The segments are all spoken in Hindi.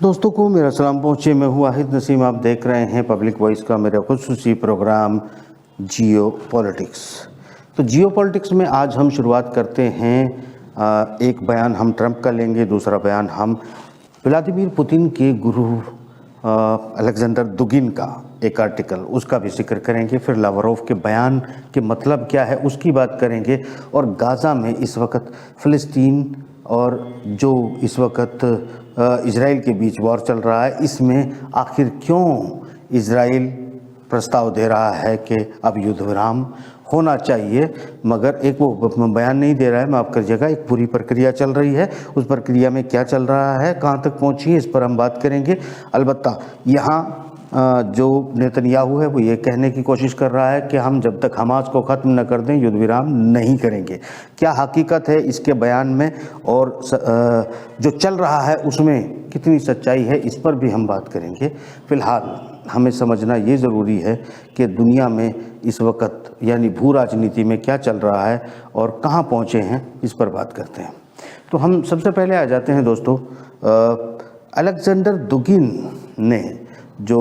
दोस्तों को मेरा सलाम पहुँचे। मैं हूँ वाहिद नसीम। आप देख रहे हैं पब्लिक वॉइस का मेरा खुसूसी प्रोग्राम जियो पॉलिटिक्स। तो जियो पॉलिटिक्स में आज हम शुरुआत करते हैं। एक बयान हम ट्रंप का लेंगे, दूसरा बयान हम व्लादिमीर पुतिन के गुरु अलेक्जेंडर दुगिन का एक आर्टिकल, उसका भी जिक्र करेंगे। फिर लावरोव के बयान के मतलब क्या है उसकी बात करेंगे। और गाज़ा में इस वक्त फ़लस्तीन और जो इस वक्त इजराइल के बीच वॉर चल रहा है, इसमें आखिर क्यों इजराइल प्रस्ताव दे रहा है कि अब युद्ध विराम होना चाहिए, मगर एक वो बयान नहीं दे रहा है, माफ़ करिएगा, एक पूरी प्रक्रिया चल रही है। उस प्रक्रिया में क्या चल रहा है, कहाँ तक पहुँची है, इस पर हम बात करेंगे। अलबत्ता यहाँ जो नेतन्याहू है वो ये कहने की कोशिश कर रहा है कि हम जब तक हमास को ख़त्म न कर दें युद्ध विराम नहीं करेंगे। क्या हकीकत है इसके बयान में और जो चल रहा है उसमें कितनी सच्चाई है, इस पर भी हम बात करेंगे। फ़िलहाल हमें समझना ये ज़रूरी है कि दुनिया में इस वक्त यानी भू राजनीति में क्या चल रहा है और कहाँ पहुँचे हैं, इस पर बात करते हैं। तो हम सबसे पहले आ जाते हैं दोस्तों, अलेक्जेंडर दुगिन ने, जो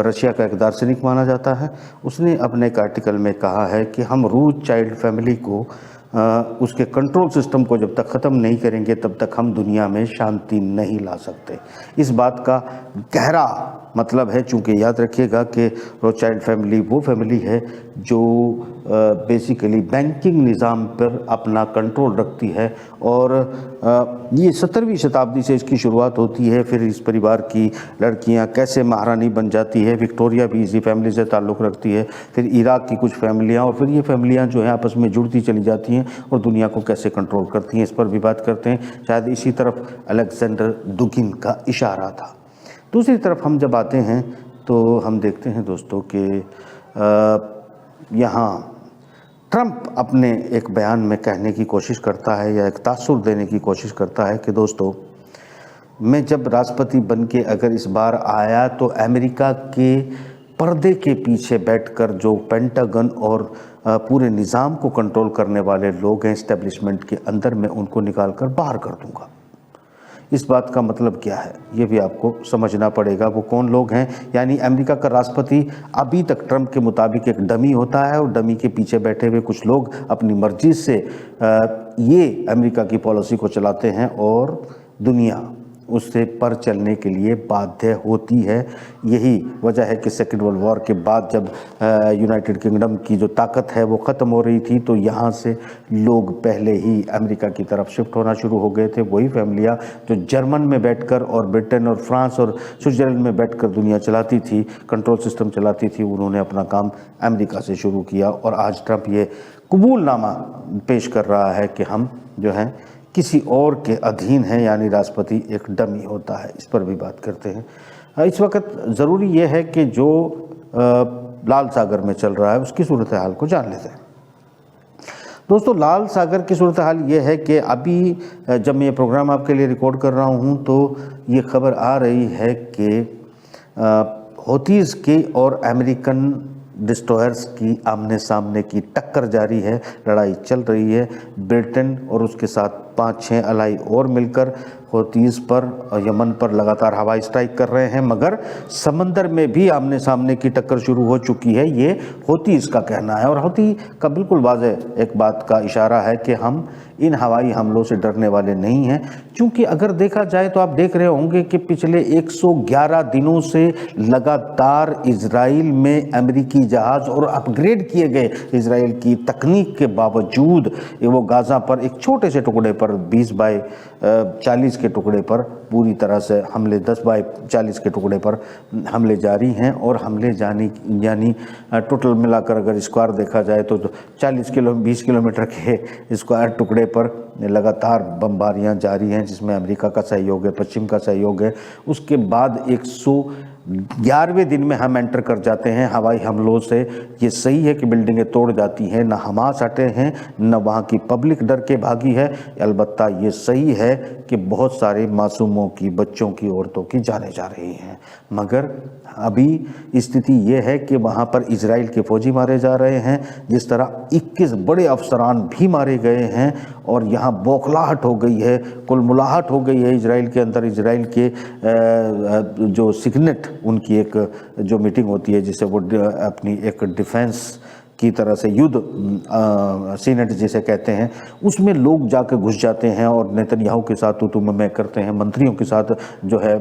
रशिया का एक दार्शनिक माना जाता है, उसने अपने एक आर्टिकल में कहा है कि हम रूस चाइल्ड फैमिली को उसके कंट्रोल सिस्टम को जब तक ख़त्म नहीं करेंगे तब तक हम दुनिया में शांति नहीं ला सकते। इस बात का गहरा मतलब है, चूँकि याद रखिएगा कि रोथशाइल्ड फैमिली वो फैमिली है जो बेसिकली बैंकिंग निज़ाम पर अपना कंट्रोल रखती है। और ये 17वीं शताब्दी से इसकी शुरुआत होती है। फिर इस परिवार की लड़कियां कैसे महारानी बन जाती है, विक्टोरिया भी इसी फैमिली से ताल्लुक़ रखती है। फिर इराक़ की कुछ फैमिलियां, और फिर ये फैमिलियां जो है आपस में जुड़ती चली जाती हैं और दुनिया को कैसे कंट्रोल करती हैं, इस पर भी बात करते हैं। शायद इसी तरफ अलेक्जेंडर दुगिन का इशारा था। दूसरी तरफ हम जब आते हैं तो हम देखते हैं दोस्तों कि यहाँ ट्रंप अपने एक बयान में कहने की कोशिश करता है या एक तासुर देने की कोशिश करता है कि दोस्तों, मैं जब राष्ट्रपति बन के अगर इस बार आया तो अमेरिका के पर्दे के पीछे बैठकर जो पेंटागन और पूरे निज़ाम को कंट्रोल करने वाले लोग हैं इस्टेब्लिशमेंट के अंदर, मैं उनको निकाल कर बाहर कर दूंगा। इस बात का मतलब क्या है ये भी आपको समझना पड़ेगा। वो कौन लोग हैं, यानी अमेरिका का राष्ट्रपति अभी तक ट्रंप के मुताबिक एक डमी होता है और डमी के पीछे बैठे हुए कुछ लोग अपनी मर्जी से ये अमेरिका की पॉलिसी को चलाते हैं और दुनिया उससे पर चलने के लिए बाध्य होती है। यही वजह है कि सेकेंड वर्ल्ड वॉर के बाद जब यूनाइटेड किंगडम की जो ताकत है वो ख़त्म हो रही थी तो यहाँ से लोग पहले ही अमेरिका की तरफ शिफ्ट होना शुरू हो गए थे। वही फैमिलियाँ जो जर्मन में बैठकर और ब्रिटेन और फ्रांस और स्विट्ज़रलैंड में बैठकर दुनिया चलाती थी, कंट्रोल सिस्टम चलाती थी, उन्होंने अपना काम अमेरिका से शुरू किया। और आज ट्रंप ये कबूलनामा पेश कर रहा है कि हम जो हैं किसी और के अधीन है, यानी राष्ट्रपति एक डमी होता है। इस पर भी बात करते हैं। इस वक्त ज़रूरी यह है कि जो लाल सागर में चल रहा है उसकी सूरत हाल को जान लेते हैं। दोस्तों, लाल सागर की सूरत हाल ये है कि अभी जब मैं ये प्रोग्राम आपके लिए रिकॉर्ड कर रहा हूँ तो ये खबर आ रही है कि हौतीज़ के और अमेरिकन डिस्ट्रॉयर्स की आमने सामने की टक्कर जारी है, लड़ाई चल रही है। ब्रिटेन और उसके साथ 5-6 अलाई और मिलकर हौतीज़ पर और यमन पर लगातार हवाई स्ट्राइक कर रहे हैं, मगर समंदर में भी आमने सामने की टक्कर शुरू हो चुकी है, ये हौतीज़ का कहना है। और हौती का बिल्कुल वाज़ेह एक बात का इशारा है कि हम इन हवाई हमलों से डरने वाले नहीं हैं, क्योंकि अगर देखा जाए तो आप देख रहे होंगे कि पिछले 111 दिनों से लगातार इजराइल में अमेरिकी जहाज़ और अपग्रेड किए गए इजराइल की तकनीक के बावजूद वो गाज़ा पर एक छोटे से टुकड़े पर 20/40 के टुकड़े पर पूरी तरह से हमले, 10/40 के टुकड़े पर हमले जारी हैं। और हमले यानी टोटल मिलाकर अगर स्क्वायर देखा जाए तो 20 किलोमीटर के स्क्वायर टुकड़े पर लगातार बमबारियां जारी हैं, जिसमें अमेरिका का सहयोग है, पश्चिम का सहयोग है। उसके बाद 11वें दिन में हम एंटर कर जाते हैं हवाई हमलों से। ये सही है कि बिल्डिंगें तोड़ जाती हैं, न हमास हटे हैं, न वहाँ की पब्लिक डर के भागी है। अलबत्ता ये सही है कि बहुत सारे मासूमों की, बच्चों की, औरतों की जाने जा रही हैं। मगर अभी स्थिति ये है कि वहाँ पर इजराइल के फौजी मारे जा रहे हैं, जिस तरह 21 बड़े अफसरान भी मारे गए हैं और यहाँ बौखलाहट हो गई है, कुलमुलाहट हो गई है इजराइल के अंदर। इजराइल के जो सिग्नेट उनकी एक जो मीटिंग होती है, जिसे वो अपनी एक डिफेंस की तरह से युद्ध सीनेट जिसे कहते हैं, उसमें लोग जाकर घुस जाते हैं और नेतन्याहू के साथ तुम मैं करते हैं, मंत्रियों के साथ जो है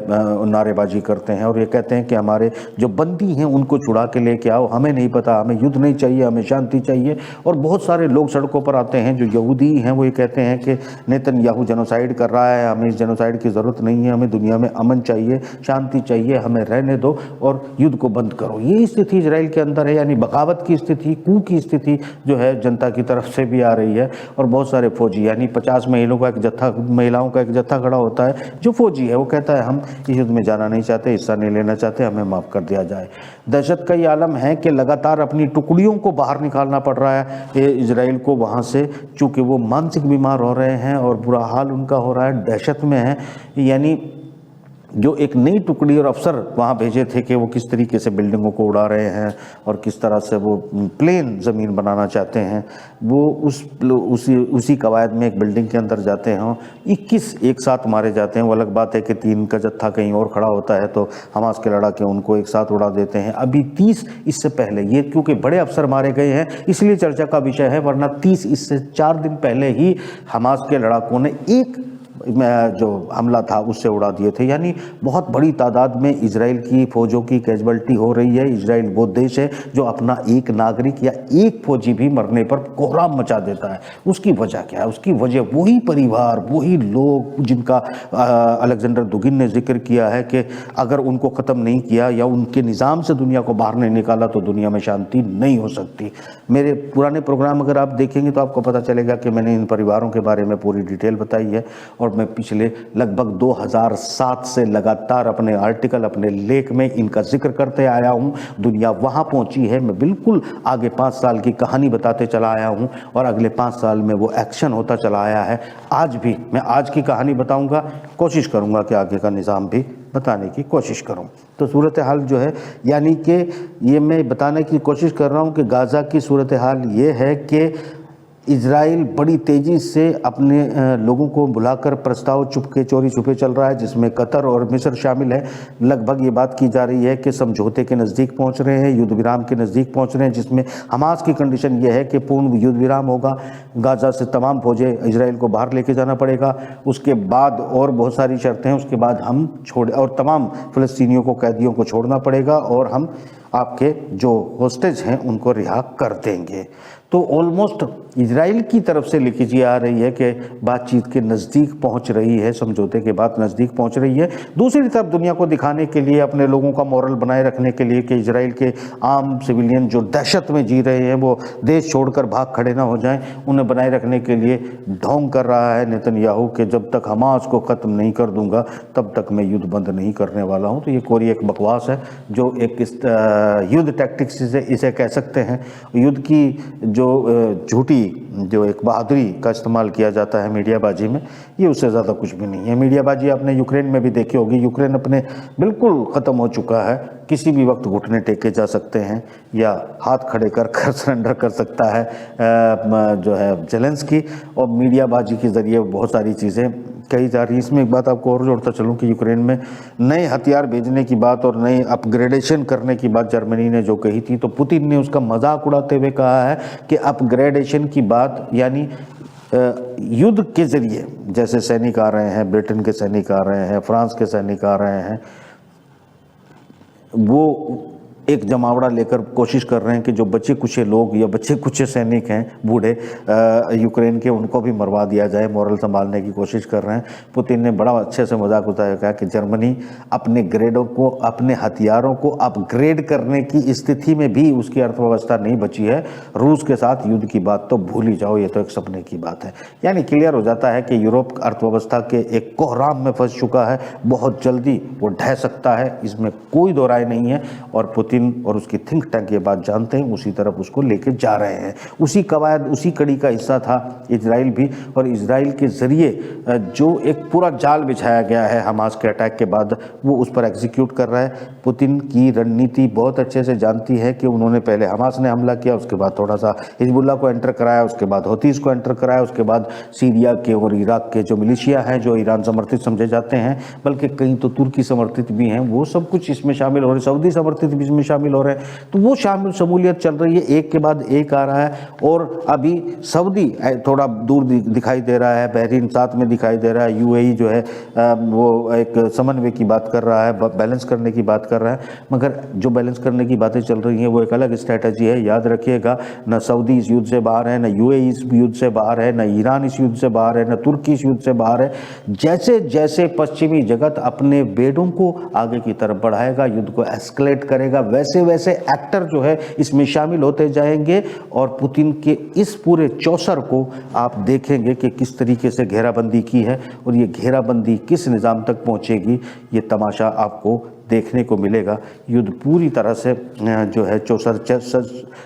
नारेबाजी करते हैं और ये कहते हैं कि हमारे जो बंदी हैं उनको छुड़ा के लेके आओ, हमें नहीं पता, हमें युद्ध नहीं चाहिए, हमें शांति चाहिए। और बहुत सारे लोग सड़कों पर आते हैं जो यहूदी हैं, वो ये कहते हैं कि नेतन्याहू जेनोसाइड कर रहा है, हमें इस जेनोसाइड की ज़रूरत नहीं है, हमें दुनिया में अमन चाहिए, शांति चाहिए, हमें रहने दो और युद्ध को बंद करो। ये स्थिति इजराइल के अंदर है, यानी बगावत की स्थिति, कू की स्थिति जो है जनता की तरफ से भी आ रही है। और बहुत सारे फौजी, यानी 50 महिलाओं का एक जत्था खड़ा होता है जो फौजी है, वो कहता है हम इस युद्ध में जाना नहीं चाहते, हिस्सा नहीं लेना चाहते, हमें माफ़ कर दिया जाए। दहशत का ये आलम है कि लगातार अपनी टुकड़ियों को बाहर निकालना पड़ रहा है इजराइल को वहाँ से, चूँकि वो मानसिक बीमार हो रहे हैं और बुरा हाल उनका हो रहा है, दहशत में है। यानी जो एक नई टुकड़ी और अफसर वहाँ भेजे थे कि वो किस तरीके से बिल्डिंगों को उड़ा रहे हैं और किस तरह से वो प्लेन ज़मीन बनाना चाहते हैं, वो उसी कवायद में एक बिल्डिंग के अंदर जाते हैं। 21 एक साथ मारे जाते हैं। वो अलग बात है कि 3 का जत्था कहीं और खड़ा होता है तो हमास के लड़ाके उनको एक साथ उड़ा देते हैं। अभी 30 इससे पहले, ये क्योंकि बड़े अफसर मारे गए हैं इसलिए चर्चा का विषय है, वरना 30 इससे 4 दिन पहले ही हमास के लड़ाकों ने एक जो हमला था उससे उड़ा दिए थे। यानी बहुत बड़ी तादाद में इजराइल की फौजों की कैजुअल्टी हो रही है। इजराइल वो देश है जो अपना एक नागरिक या एक फौजी भी मरने पर कोहराम मचा देता है। उसकी वजह क्या है? उसकी वजह वही परिवार, वही लोग जिनका अलेक्जेंडर दुगिन ने जिक्र किया है कि अगर उनको ख़त्म नहीं किया या उनके निज़ाम से दुनिया को बाहर नहीं निकाला तो दुनिया में शांति नहीं हो सकती। मेरे पुराने प्रोग्राम अगर आप देखेंगे तो आपको पता चलेगा कि मैंने इन परिवारों के बारे में पूरी डिटेल बताई है और मैं पिछले लगभग 2007 से लगातार अपने आर्टिकल, अपने लेख में इनका जिक्र करते आया हूं। दुनिया वहां पहुंची है, मैं बिल्कुल आगे 5 साल की कहानी बताते चला आया हूं और अगले 5 साल में वो एक्शन होता चला आया है। आज भी मैं आज की कहानी बताऊंगा, कोशिश करूंगा कि आगे का निज़ाम भी बताने की कोशिश करूं। तो सूरत हाल जो है, यानी कि ये मैं बताने की कोशिश कर रहा हूं कि गाज़ा की सूरत हाल ये है कि इजराइल बड़ी तेज़ी से अपने लोगों को बुलाकर प्रस्ताव चुपके चोरी छुपे चल रहा है, जिसमें कतर और मिस्र शामिल है। लगभग ये बात की जा रही है कि समझौते के नज़दीक पहुंच रहे हैं, युद्ध विराम के नज़दीक पहुंच रहे हैं, जिसमें हमास की कंडीशन ये है कि पूर्ण युद्ध विराम होगा, गाज़ा से तमाम फौजें इजराइल को बाहर लेके जाना पड़ेगा, उसके बाद और बहुत सारी शर्तें हैं, उसके बाद हम और तमाम फ़लस्तीनियों को, कैदियों को छोड़ना पड़ेगा और हम आपके जो होस्टेज हैं उनको रिहा कर देंगे। तो ऑलमोस्ट इजराइल की तरफ से लिखी जी आ रही है कि बातचीत के नज़दीक पहुंच रही है, समझौते के बाद नज़दीक पहुंच रही है। दूसरी तरफ दुनिया को दिखाने के लिए, अपने लोगों का मोरल बनाए रखने के लिए कि इजराइल के आम सिविलियन जो दहशत में जी रहे हैं वो देश छोड़कर भाग खड़े ना हो जाएं, उन्हें बनाए रखने के लिए ढोंग कर रहा है नेतन्याहू कि जब तक हमास को ख़त्म नहीं कर दूंगा तब तक मैं युद्ध बंद नहीं करने वाला हूँ। तो ये कोरी एक बकवास है जो एक युद्ध टैक्टिक्स इसे कह सकते हैं। युद्ध की जो झूठी जो एक बहादुरी का इस्तेमाल किया जाता है मीडियाबाजी में, ये उससे ज़्यादा कुछ भी नहीं है। मीडियाबाजी आपने यूक्रेन में भी देखी होगी। यूक्रेन अपने बिल्कुल ख़त्म हो चुका है, किसी भी वक्त घुटने टेके जा सकते हैं या हाथ खड़े कर सरेंडर कर सकता है जो है जेलेंस्की, और मीडियाबाजी के ज़रिए बहुत सारी चीज़ें कही जा रही है। इसमें एक बात आपको और जोड़ता चलूँ कि यूक्रेन में नए हथियार भेजने की बात और नए अपग्रेडेशन करने की बात जर्मनी ने जो कही थी, तो पुतिन ने उसका मजाक उड़ाते हुए कहा है कि अपग्रेडेशन की बात यानी युद्ध के ज़रिए जैसे सैनिक आ रहे हैं, ब्रिटेन के सैनिक आ रहे हैं, फ्रांस के सैनिक आ रहे हैं, वो एक जमावड़ा लेकर कोशिश कर रहे हैं कि जो बच्चे कुछे लोग या बच्चे कुछे सैनिक हैं बूढ़े यूक्रेन के, उनको भी मरवा दिया जाए, मोरल संभालने की कोशिश कर रहे हैं। पुतिन ने बड़ा अच्छे से मजाक उड़ाया, कहा कि जर्मनी अपने ग्रेडों को, अपने हथियारों को अपग्रेड करने की स्थिति में भी उसकी अर्थव्यवस्था नहीं बची है। रूस के साथ युद्ध की बात तो भूल ही जाओ, ये तो एक सपने की बात है। यानी क्लियर हो जाता है कि यूरोप अर्थव्यवस्था के एक कोहराम में फंस चुका है, बहुत जल्दी वो ढह सकता है, इसमें कोई दो राय नहीं है। और पुतिन और उसकी थिंक टैंक ये बात जानते हैं, उसी तरफ उसको लेके जा रहे हैं। उसी कवायद, उसी कड़ी का हिस्सा था इजराइल भी, और इजराइल के जरिए जो एक पूरा जाल बिछाया गया है हमास के अटैक के बाद, वो उस पर एग्जीक्यूट कर रहा है। पुतिन की रणनीति बहुत अच्छे से जानती है कि उन्होंने पहले हमास ने हमला किया, उसके बाद थोड़ा सा हिजबुल्लाह को एंटर कराया, उसके बाद हौतीस को एंटर कराया, उसके बाद सीरिया के और इराक के जो मिलिशिया हैं, जो ईरान समर्थित समझे जाते हैं, बल्कि कहीं तो तुर्की समर्थित भी हैं, वो सब कुछ इसमें शामिल हो रहे हैं, सऊदी समर्थित भी इसमें शामिल हो रहे हैं। तो वो शमूलियत चल रही है, एक के बाद एक आ रहा है। और अभी सऊदी थोड़ा दूर दिखाई दे रहा है, बहरीन साथ में दिखाई दे रहा है, यूएई जो है वो एक समन्वय की बात कर रहा है, बैलेंस करने की बात कर रहा है। मगर जो बैलेंस करने की बातें चल रही हैं वो एक अलग स्ट्रैटेजी है, याद रखिएगा। न सऊदी इस युद्ध से बाहर है, न यूएई इस युद्ध से बाहर है, न ईरान इस युद्ध से बाहर है, न तुर्की इस युद्ध से बाहर है। जैसे जैसे पश्चिमी जगत अपने बेड़ों को आगे की तरफ बढ़ाएगा, युद्ध को एस्केलेट करेगा, वैसे वैसे एक्टर जो है इसमें शामिल होते जाएंगे। और पुतिन के इस पूरे चौसर को आप देखेंगे कि किस तरीके से घेराबंदी की है, और ये घेराबंदी किस निज़ाम तक पहुंचेगी, ये तमाशा आपको देखने को मिलेगा। युद्ध पूरी तरह से जो है चौसर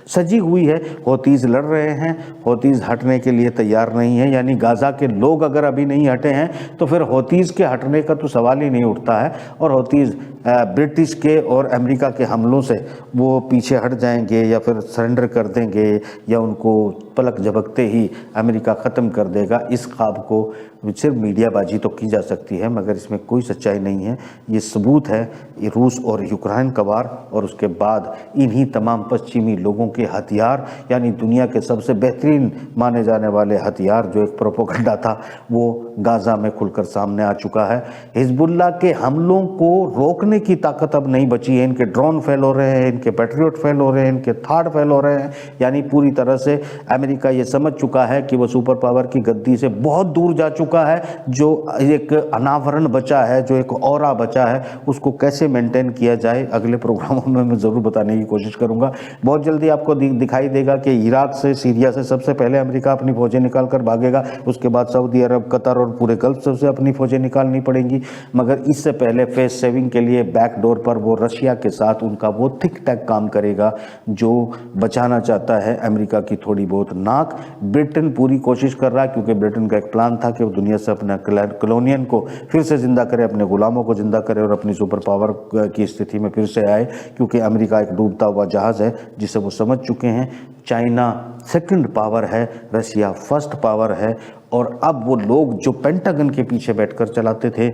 सजी हुई है। हौतीज लड़ रहे हैं, हौतीज हटने के लिए तैयार नहीं है। यानी गाज़ा के लोग अगर अभी नहीं हटे हैं तो फिर हौतीज के हटने का तो सवाल ही नहीं उठता है। और हौतीज ब्रिटिश के और अमेरिका के हमलों से वो पीछे हट जाएंगे या फिर सरेंडर कर देंगे, या उनको पलक झपकते ही अमेरिका ख़त्म कर देगा, इस ख्वाब को सिर्फ मीडियाबाजी तो की जा सकती है, मगर इसमें कोई सच्चाई नहीं है। ये सबूत है रूस और यूक्रेन का वार, और उसके बाद इन्हीं तमाम पश्चिमी लोगों के हथियार, यानी दुनिया के सबसे बेहतरीन माने जाने वाले हथियार, जो एक प्रोपोगंडा था, वो गाज़ा में खुलकर सामने आ चुका है। हिजबुल्लाह के हमलों को रोकने की ताकत अब नहीं बची है। इनके ड्रोन फेल हो रहे हैं, इनके पैट्रियट फेल हो रहे हैं, इनके थाड फेल हो रहे हैं। यानी पूरी तरह से अमेरिका ये समझ चुका है कि वो सुपर पावर की गद्दी से बहुत दूर जा चुका है। जो एक अनावरण बचा है, जो एक ऑरा बचा है, उसको कैसे मेंटेन किया जाए, अगले प्रोग्रामों में मैं ज़रूर बताने की कोशिश करूंगा। बहुत जल्दी आपको दिखाई देगा कि इराक से, सीरिया से सबसे पहले अमेरिका अपनी फौजें निकाल कर भागेगा, उसके बाद सऊदी अरब, कतर और पूरे गल्फ से अपनी फौजें निकालनी पड़ेंगी। मगर इससे पहले फेस सेविंग के लिए बैकडोर पर वो रशिया के साथ उनका वो थिक टैक काम करेगा, जो बचाना चाहता है अमेरिका की थोड़ी बहुत नाक। ब्रिटेन पूरी कोशिश कर रहा है, क्योंकि ब्रिटेन का एक प्लान था कि वो दुनिया से अपने कॉलोनियन को फिर से जिंदा करे, अपने गुलामों को जिंदा करे और अपनी सुपर पावर की स्थिति में फिर से आए। क्योंकि अमेरिका एक डूबता हुआ जहाज है, जिसे वो समझ चुके हैं। चाइना सेकंड पावर है, रशिया फर्स्ट पावर है। और अब वो लोग जो पेंटागन के पीछे बैठकर चलाते थे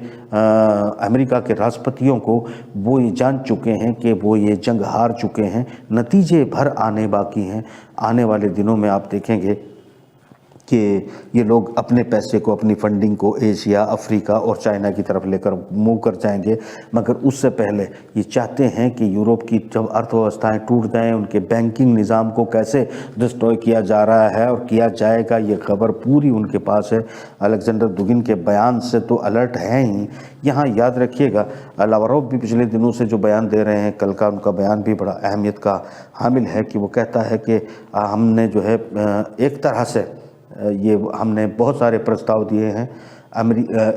अमेरिका के राष्ट्रपतियों को, वो ये जान चुके हैं कि वो ये जंग हार चुके हैं। नतीजे भर आने बाकी हैं। आने वाले दिनों में आप देखेंगे कि ये लोग अपने पैसे को, अपनी फंडिंग को एशिया, अफ्रीका और चाइना की तरफ लेकर मूव कर जाएंगे। मगर उससे पहले ये चाहते हैं कि यूरोप की जब अर्थव्यवस्थाएं टूट जाएं, उनके बैंकिंग निज़ाम को कैसे डिस्ट्रॉय किया जा रहा है और किया जाएगा, ये खबर पूरी उनके पास है। अलेक्जेंडर दुगिन के बयान से तो अलर्ट है ही। यहाँ याद रखिएगा, लावरोव भी पिछले दिनों से जो बयान दे रहे हैं, कल का उनका बयान भी बड़ा अहमियत का हामिल है, कि वो कहता है कि हमने जो है एक तरह से ये हमने बहुत सारे प्रस्ताव दिए हैं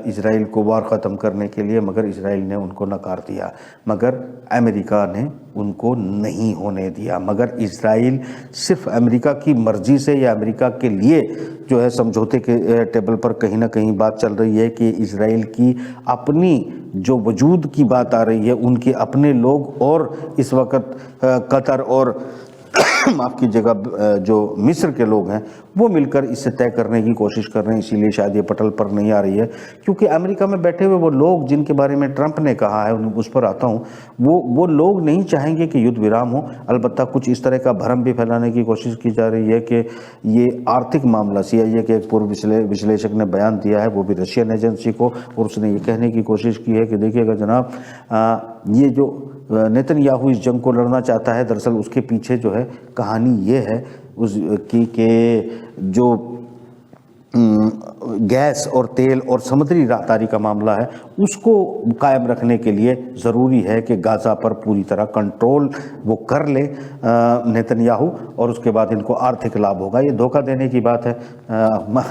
इजराइल को वार ख़त्म करने के लिए, मगर इजराइल ने उनको नकार दिया, मगर अमेरिका ने उनको नहीं होने दिया। मगर इजराइल सिर्फ अमेरिका की मर्ज़ी से या अमेरिका के लिए जो है समझौते के टेबल पर कहीं ना कहीं बात चल रही है कि इजराइल की अपनी जो वजूद की बात आ रही है, उनके अपने लोग और इस वक्त कतर और माफ़ कीजिएगा जो मिस्र के लोग हैं, वो मिलकर इसे तय करने की कोशिश कर रहे हैं। इसीलिए शायद ये पटल पर नहीं आ रही है, क्योंकि अमेरिका में बैठे हुए वो लोग जिनके बारे में ट्रंप ने कहा है, उस पर आता हूँ, वो लोग नहीं चाहेंगे कि युद्ध विराम हो। अलबत्ता कुछ इस तरह का भ्रम भी फैलाने की कोशिश की जा रही है कि ये आर्थिक मामला, CIA के एक पूर्व विश्लेषक ने बयान दिया है, वो भी रशियन एजेंसी को, और उसने ये कहने की कोशिश की है कि देखिएगा जनाब, ये जो नेतन्याहू इस जंग को लड़ना चाहता है, दरअसल उसके पीछे जो है कहानी ये है उसकी कि जो गैस और तेल और समुद्री राहदारी का मामला है, उसको कायम रखने के लिए ज़रूरी है कि गाज़ा पर पूरी तरह कंट्रोल वो कर ले नेतन्याहू, और उसके बाद इनको आर्थिक लाभ होगा। ये धोखा देने की बात है।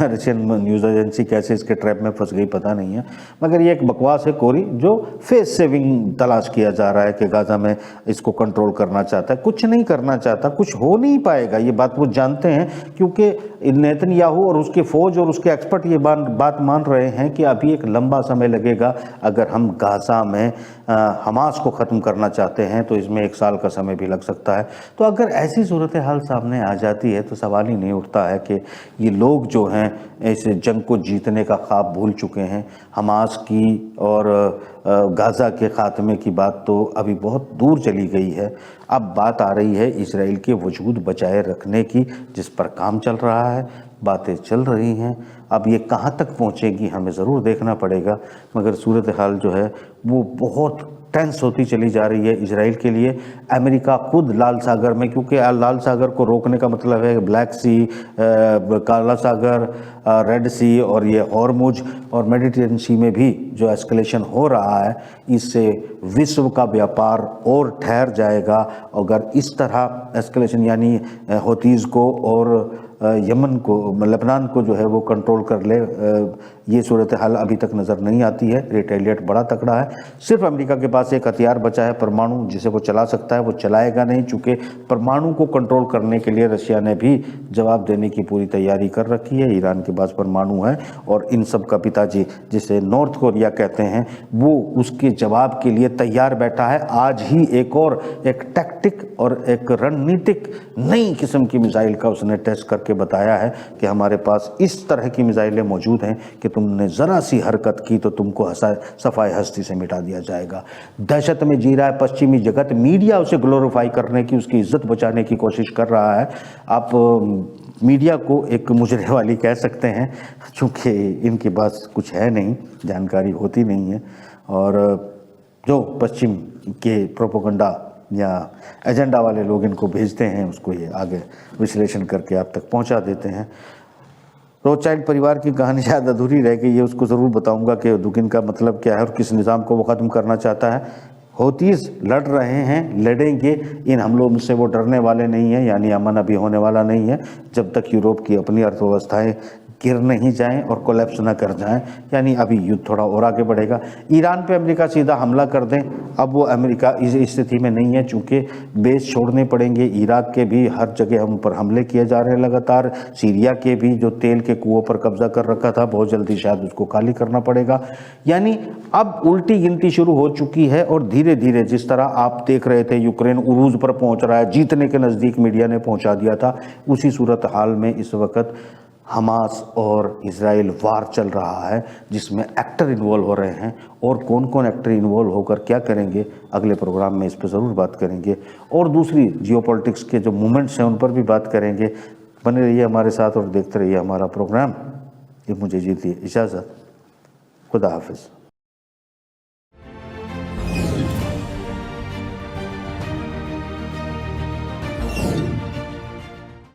रशियन न्यूज़ एजेंसी कैसे इसके ट्रैप में फंस गई पता नहीं है, मगर ये एक बकवास है कोरी, जो फेस सेविंग तलाश किया जा रहा है कि गाज़ा में इसको कंट्रोल करना चाहता है। कुछ नहीं करना चाहता, कुछ हो नहीं पाएगा, ये बात वो जानते हैं, क्योंकि नेतन्याहू और उसकी फौज और उसके एक्सपर्ट ये बात मान रहे हैं कि अभी एक लंबा समय लगेगा। अगर हम गाज़ा में हमास को ख़त्म करना चाहते हैं तो इसमें 1 साल का समय भी लग सकता है। तो अगर ऐसी सूरत हाल सामने आ जाती है तो सवाल ही नहीं उठता है कि ये लोग जो हैं इस जंग को जीतने का ख्वाब भूल चुके हैं। हमास की और गाज़ा के ख़ात्मे की बात तो अभी बहुत दूर चली गई है। अब बात आ रही है इसराइल के वजूद बचाए रखने की, जिस पर काम चल रहा है, बातें चल रही हैं। अब ये कहाँ तक पहुँचेगी हमें ज़रूर देखना पड़ेगा, मगर सूरत हाल जो है वो बहुत टेंस होती चली जा रही है इसराइल के लिए। अमेरिका खुद लाल सागर में, क्योंकि लाल सागर को रोकने का मतलब है ब्लैक सी, काला सागर, रेड सी और ये हॉर्मुज और मेडिटेरेनियन सी में भी जो एस्केलेशन हो रहा है, इससे विश्व का व्यापार और ठहर जाएगा। अगर इस तरह एस्केलेशन यानी हौतीज़ को और यमन को, लेबनान को जो है वो कंट्रोल कर ले, ये सूरत हाल अभी तक नज़र नहीं आती है। रिटेलिएट बड़ा तकड़ा है। सिर्फ अमेरिका के पास एक हथियार बचा है परमाणु, जिसे वो चला सकता है, वो चलाएगा नहीं, चूँकि परमाणु को कंट्रोल करने के लिए रशिया ने भी जवाब देने की पूरी तैयारी कर रखी है। ईरान के पास परमाणु है और इन सब का पिताजी, जिसे नॉर्थ कोरिया कहते हैं, वो उसके जवाब के लिए तैयार बैठा है। आज ही एक टैक्टिक और एक रणनीतिक नई किस्म की मिसाइल का उसने टेस्ट करके बताया है कि हमारे पास इस तरह की मिसाइलें मौजूद हैं कि तुमने ज़रा सी हरकत की तो तुमको सफाई हस्ती से मिटा दिया जाएगा। दहशत में जी रहा है पश्चिमी जगत। मीडिया उसे ग्लोरीफाई करने की, उसकी इज्जत बचाने की कोशिश कर रहा है। आप मीडिया को एक मुजरे वाली कह सकते हैं, चूँकि इनके पास कुछ है नहीं, जानकारी होती नहीं है, और जो पश्चिम के प्रोपेगेंडा या एजेंडा वाले लोग इनको भेजते हैं, उसको ये आगे विश्लेषण करके आप तक पहुंचा देते हैं। रोथशाइल्ड परिवार की कहानी शायद अधूरी रह गई है, उसको ज़रूर बताऊंगा कि दुगिन का मतलब क्या है और किस निज़ाम को वो ख़त्म करना चाहता है। हौतीज़ लड़ रहे हैं, लड़ेंगे, इन हमलों से वो डरने वाले नहीं हैं, यानी अमन अभी होने वाला नहीं है जब तक यूरोप की अपनी अर्थव्यवस्थाएं गिर नहीं जाएं और कोलैप्स ना कर जाएं, यानी अभी युद्ध थोड़ा और आगे बढ़ेगा। ईरान पे अमेरिका सीधा हमला कर दें, अब वो अमेरिका इस स्थिति में नहीं है, चूँकि बेस छोड़ने पड़ेंगे। इराक के भी हर जगह हम पर हमले किए जा रहे हैं लगातार। सीरिया के भी जो तेल के कुओं पर कब्जा कर रखा था, बहुत जल्दी शायद उसको खाली करना पड़ेगा। यानी अब उल्टी गिनती शुरू हो चुकी है, और धीरे धीरे जिस तरह आप देख रहे थे यूक्रेन उरूज पर पहुँच रहा है, जीतने के नज़दीक मीडिया ने पहुँचा दिया था, उसी सूरत हाल में इस वक्त हमास और इजराइल वार चल रहा है, जिसमें एक्टर इन्वॉल्व हो रहे हैं। और कौन कौन एक्टर इन्वॉल्व होकर क्या करेंगे, अगले प्रोग्राम में इस पर ज़रूर बात करेंगे, और दूसरी जियोपॉलिटिक्स के जो मूवमेंट्स हैं उन पर भी बात करेंगे। बने रहिए हमारे साथ और देखते रहिए हमारा प्रोग्राम। ये मुझे दीजिए इजाज़त। खुदा हाफिज़।